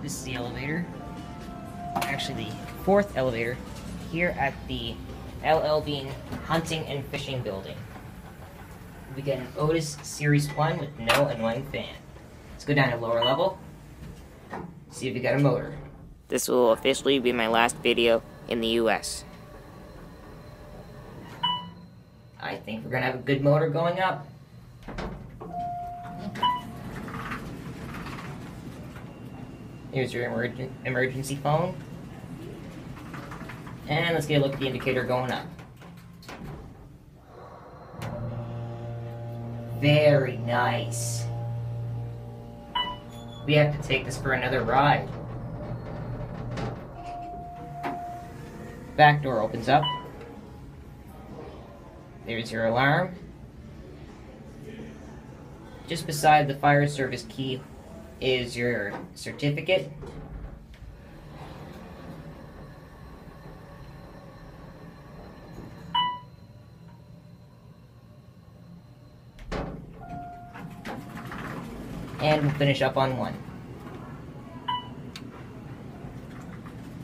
This is the elevator. Actually, the fourth elevator here at the LL Bean Hunting and Fishing Building. We get an Otis Series 1 with no annoying fan. Let's go down to lower level, see if we got a motor. This will officially be my last video in the US. I think we're gonna have a good motor going up. Here's your emergency phone. And let's get a look at the indicator going up. Very nice. We have to take this for another ride. Back door opens up. There's your alarm. Just beside the fire service key is your certificate. And we'll finish up on one.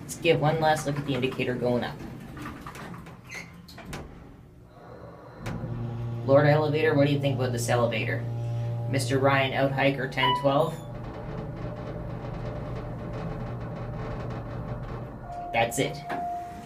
Let's give one last look at the indicator going up. Lord Elevator, what do you think about this elevator? Mr. Ryan Outhiker 1012? That's it.